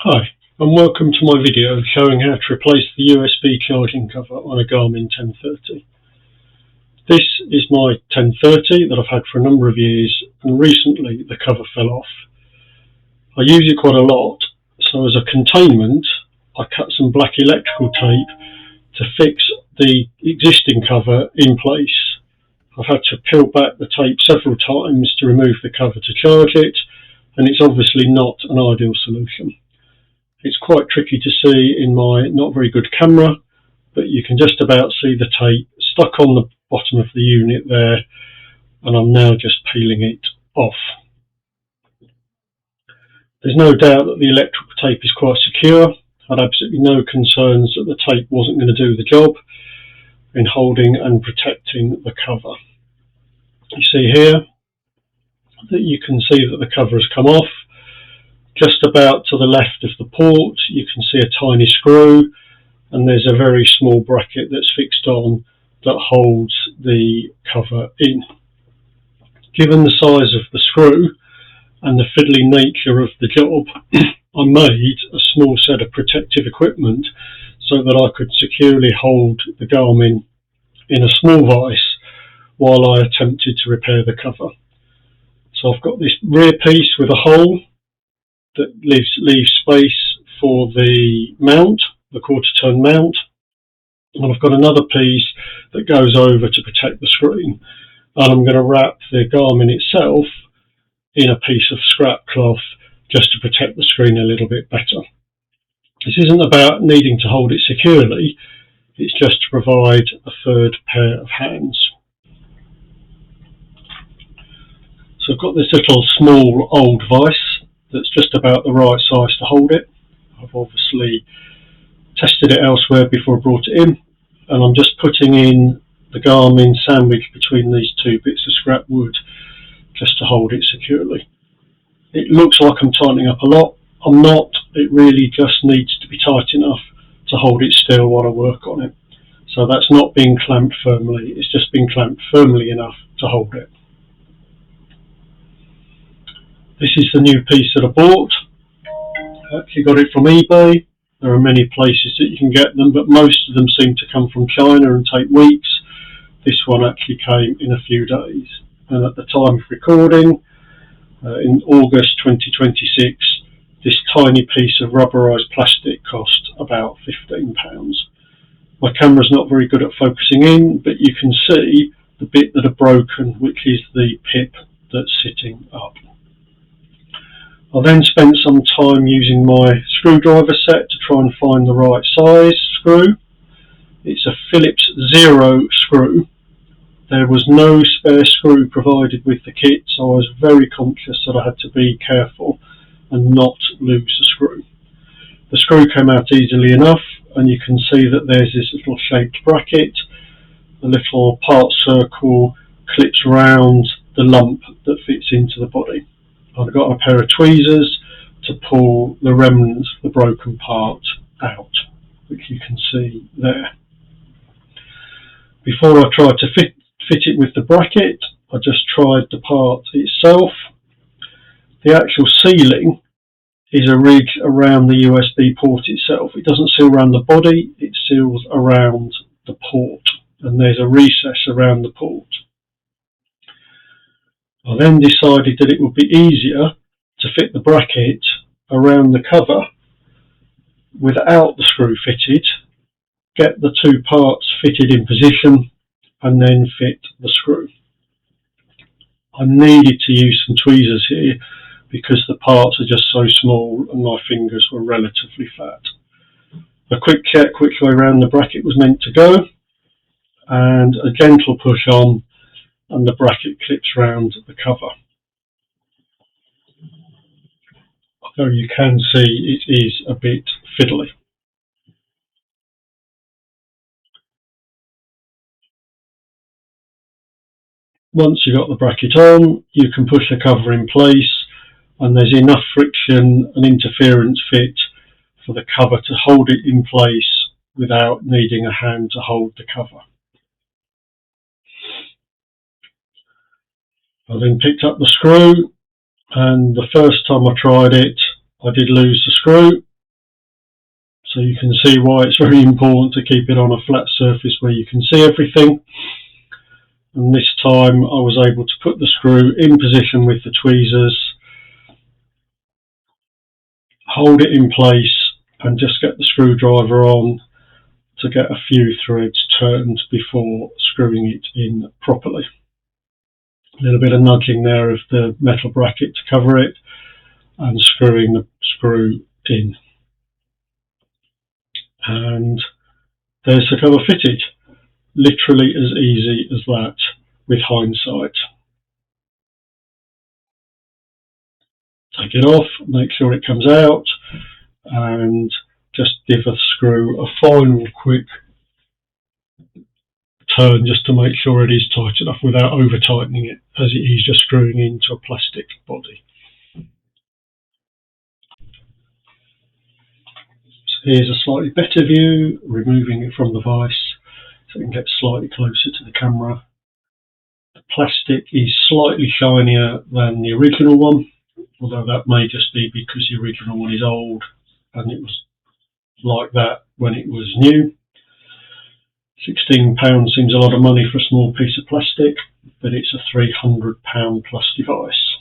Hi, and welcome to my video showing how to replace the USB charging cover on a Garmin 1030. This is my 1030 that I've had for a number of years, and recently the cover fell off. I use it quite a lot, so as a containment I cut some black electrical tape to fix the existing cover in place. I've had to peel back the tape several times to remove the cover to charge it, and it's obviously not an ideal solution. It's quite tricky to see in my not very good camera, but you can just about see the tape stuck on the bottom of the unit there, and I'm now just peeling it off. There's no doubt that the electrical tape is quite secure. I had absolutely no concerns that the tape wasn't going to do the job in holding and protecting the cover. You see here that you can see that the cover has come off. Just about to the left of the port you can see a tiny screw, and there's a very small bracket that's fixed on that holds the cover in. Given the size of the screw and the fiddly nature of the job, I made a small set of protective equipment so that I could securely hold the Garmin in a small vise while I attempted to repair the cover. So I've got this rear piece with a hole that leaves space for the mount, the quarter-turn mount, and I've got another piece that goes over to protect the screen, and I'm going to wrap the Garmin itself in a piece of scrap cloth just to protect the screen a little bit better. This isn't about needing to hold it securely, it's just to provide a third pair of hands. So I've got this little small old vise that's just about the right size to hold it. I've obviously tested it elsewhere before I brought it in, and I'm just putting in the Garmin sandwiched between these two bits of scrap wood just to hold it securely. It looks like I'm tightening up a lot. I'm not. It really just needs to be tight enough to hold it still while I work on it. So that's not being clamped firmly, it's just being clamped firmly enough to hold it. This is the new piece that I bought. I actually got it from eBay. There are many places that you can get them, but most of them seem to come from China and take weeks. This one actually came in a few days. And at the time of recording, in August 2026, this tiny piece of rubberized plastic cost about £15. My camera's not very good at focusing in, but you can see the bit that are broken, which is the pip that's sitting up. I then spent some time using my screwdriver set to try and find the right size screw. It's a Phillips 0 screw. There was no spare screw provided with the kit, so I was very conscious that I had to be careful and not lose the screw. The screw came out easily enough, and you can see that there's this little shaped bracket. The little part circle clips round the lump that fits into the body. I've got a pair of tweezers to pull the remnants of the broken part out, which you can see there. Before I tried to fit it with the bracket, I just tried the part itself. The actual sealing is a ridge around the USB port itself. It doesn't seal around the body, it seals around the port, and there's a recess around the port. I then decided that it would be easier to fit the bracket around the cover without the screw fitted, get the two parts fitted in position, and then fit the screw. I needed to use some tweezers here because the parts are just so small and my fingers were relatively fat. A quick check which way around the bracket was meant to go, and a gentle push on, and the bracket clips round the cover. Although you can see it is a bit fiddly. Once you've got the bracket on, you can push the cover in place, and there's enough friction and interference fit for the cover to hold it in place without needing a hand to hold the cover. I then picked up the screw, and the first time I tried it, I did lose the screw. So you can see why it's very important to keep it on a flat surface where you can see everything. And this time I was able to put the screw in position with the tweezers, hold it in place and just get the screwdriver on to get a few threads turned before screwing it in properly. A little bit of nudging there of the metal bracket to cover it and screwing the screw in. And there's the cover fitted. Literally as easy as that with hindsight. Take it off, make sure it comes out, and just give a screw a final quick turn just to make sure it is tight enough without over tightening it, as it is just screwing into a plastic body. So here's a slightly better view, removing it from the vise so we can get slightly closer to the camera. The plastic is slightly shinier than the original one, although that may just be because the original one is old and it was like that when it was new. £16 seems a lot of money for a small piece of plastic, but it's a £300 plus device.